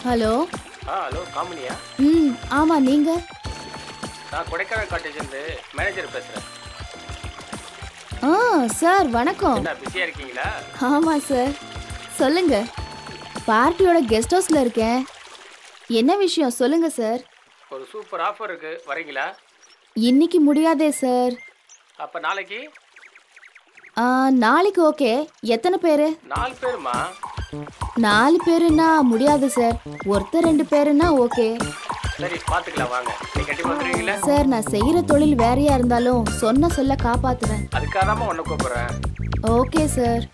Hello. Hello காமினியா? ஆமா, நீங்க? நான் கொடைக்கானல் காட்டேஜ்லேருந்து மேனேஜர் பேசுகிறேன். சார் வணக்கம். என்ன பிஸியாக இருக்கீங்களா? ஆமாம் சார், சொல்லுங்க. பார்ட்டியோட கெஸ்ட் ஹவுஸில் இருக்கேன். என்ன விஷயம் சொல்லுங்க சார். ஒரு சூப்பர் ஆஃபர் இருக்குது, வரீங்களா? இன்னைக்கு முடியாதே சார். அப்போ நாளைக்கு? நாளைக்கு ஓகே. எத்தனை பேர்? 4 பேருமா? 4 பேருன்னா முடியாது சார். ஒருத்தர் 2 பேருன்னா ஓகே. சரி பார்த்துக்கலாம், வாங்க. நீ கண்டிப்பாக வந்துடுவீங்களா? சார், நான் செய்கிற தொழில் வேறையா இருந்தாலும் சொன்ன சொல்ல காப்பாற்றுவேன். அதுக்காக தான் ஒன்று கூப்பிட்றேன். Okay sir.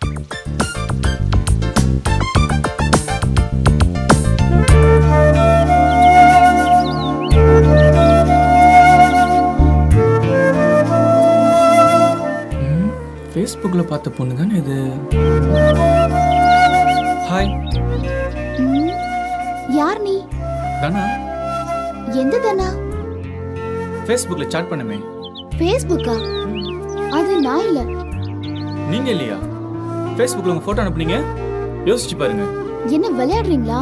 ஃபேஸ்புக்கில் பார்த்த பொண்ணு தானே இது? ஹாய். யார் நீ? தானா? எந்த தானா? ஃபேஸ்புக்கில் சாட் பண்ணுமே. ஃபேஸ்புக்கா? அது நான் இல்லை. நீங்கள் இல்லையா? ஃபேஸ்புக்கில் உங்கள் ஃபோட்டோ அனுப்புனீங்க, யோசிச்சு பாருங்க. என்ன விளையாடுறீங்களா?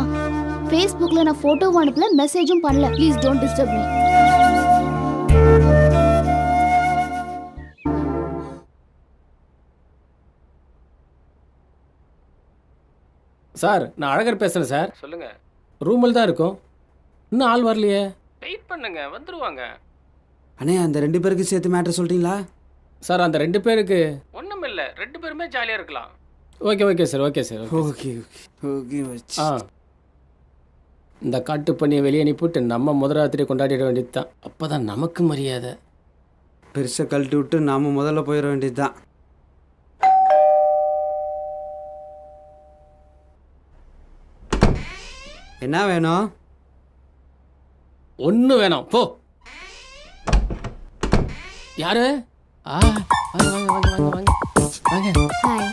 ஃபேஸ்புக்கில் நான் ஃபோட்டோவும் அனுப்பல, மெசேஜும் பண்ணல. Please don't disturb me. Sir, நான் அழகர் பேசுகிறேன் சார். சொல்லுங்கள். ரூமில் தான் இருக்கும், இன்னும் ஆள் வரலையே. வெயிட் பண்ணுங்க, வந்துடுவாங்க. அண்ணே, அந்த 2 பேருக்கு சேர்த்து மேட்ரு சொல்கிறீங்களா? சார், அந்த 2 பேருக்கு ஒன்றும் இல்லை, 2 பேருமே ஜாலியாக இருக்கலாம். Okay sir, okay sir. Okay okay வச்சு. இந்த காட்டு பண்ணியை வெளியே அனுப்பிவிட்டு நம்ம முதலாத்திரி கொண்டாடிட வேண்டியது தான். அப்போ தான் நமக்கு மரியாதை. பெருசாக கழட்டி விட்டு நாம் முதல்ல போயிட வேண்டியது தான். என்ன வேணும்? ஒன்று வேணும், போ. யாரு? வாங்க வாங்க வாங்க வாங்க வாங்க வாங்க. ஹாய்.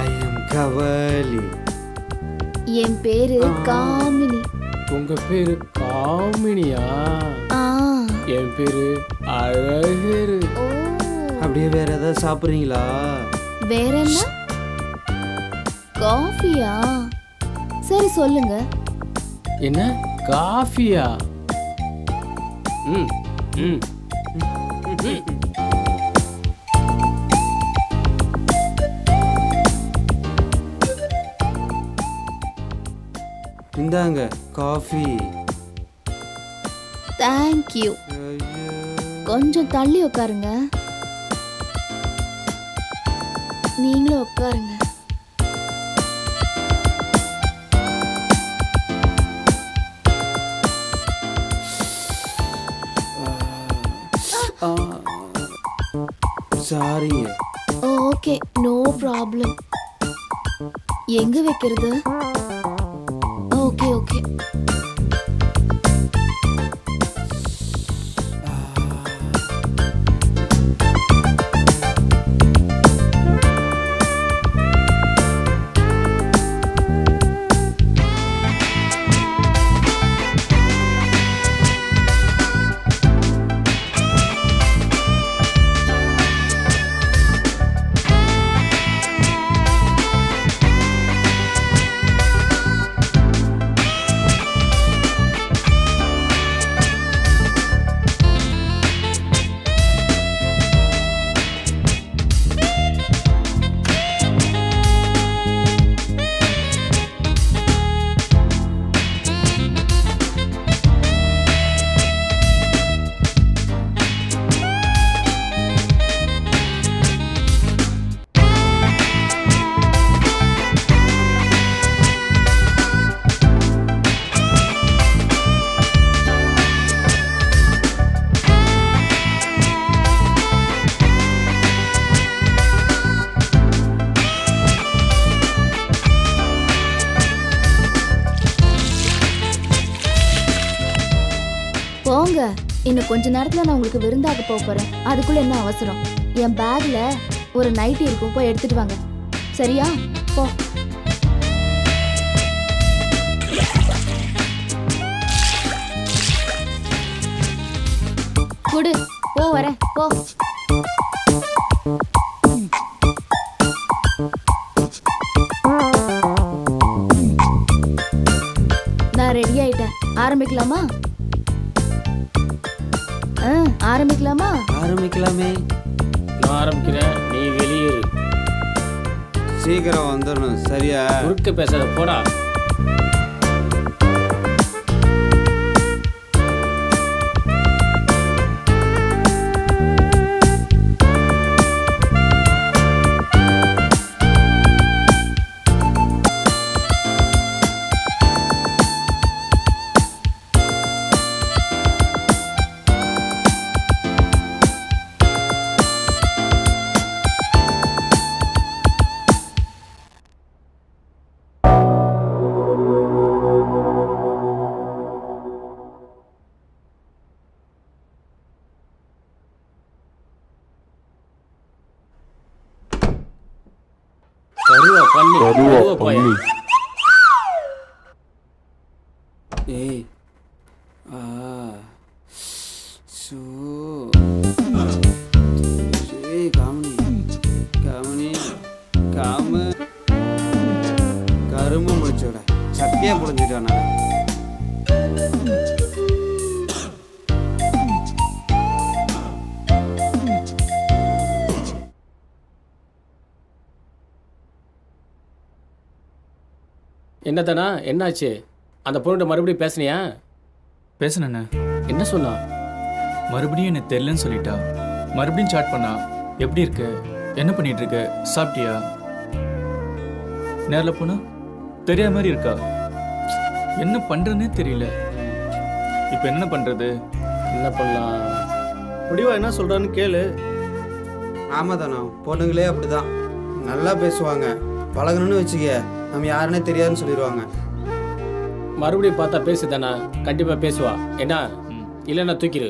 I am கவலி. என் பேரு காமினி. உங்க பேரு காமினியா? என் பேரு அழகரு. அப்படியே வேற ஏதாவது சாப்பிட்றீங்களா? வேற என்ன? காஃபியா? சரி சொல்லுங்க. என்ன காஃபியா? ம் ம் இந்தாங்க காஃபி. தேங்க்யூ. கொஞ்சம் தள்ளி உட்காருங்க. நீங்களும் உட்காருங்க. சாரிங்க. Okay, no problem. எங்க வைக்கிறது? Okay okay. போங்க. இன்னும் கொஞ்ச நேரத்துல நான் உங்களுக்கு விருந்தாக போறேன். அதுக்குள்ள என்ன அவசரம்? என் பேக்ல ஒரு நைட்டி இருக்கும், போய் எடுத்துட்டு வாங்க. சரியா? போ. குடு, போ வர போ. நான் ரெடி ஆயிட்டேன். ஆரம்பிக்கலாமா? ஆரம்பிக்கலாமா? ஆரம்பிக்கலாமே. நான் ஆரம்பிக்கிறேன், நீ வெளியேறு. சீக்கிரம் வந்துடணும் சரியா? குறுக்க பேசாத, போடா. கருவா பண்ணி கருவா போய். ஏய் ஆ சோ ஏய் காமனி காமனி காம கரும்பு முடிச்சோட சத்தியா புரிஞ்சுட்டான். நான் என்னதானா, என்னாச்சு? அந்த பொண்ணுகிட்ட மறுபடியும் பேசுனியா? பேசுனேண்ணே. என்ன சொன்னா? மறுபடியும் எனக்கு தெரியலன்னு சொல்லிட்டா. மறுபடியும் சாட் பண்ணா. எப்படி இருக்கு, என்ன பண்ணிட்டு இருக்க, சாப்பிட்டியா? நேரில் போனா தெரியாத மாதிரி இருக்கா. என்ன பண்றதுன்னே தெரியல. இப்போ என்ன பண்றது? என்ன பண்ணலாம்? முடிவா என்ன சொல்றான்னு கேளு. ஆமாதானா, பொண்ணுங்களே அப்படிதான். நல்லா பேசுவாங்க, பழகணும்னு வச்சுக்க நம்ம யாருன்னே தெரியாதுன்னு சொல்லிடுவாங்க. மறுபடியும் பார்த்தா பேசுதானா? கண்டிப்பா பேசுவா. என்ன இல்லைன்னா தூக்கிடு.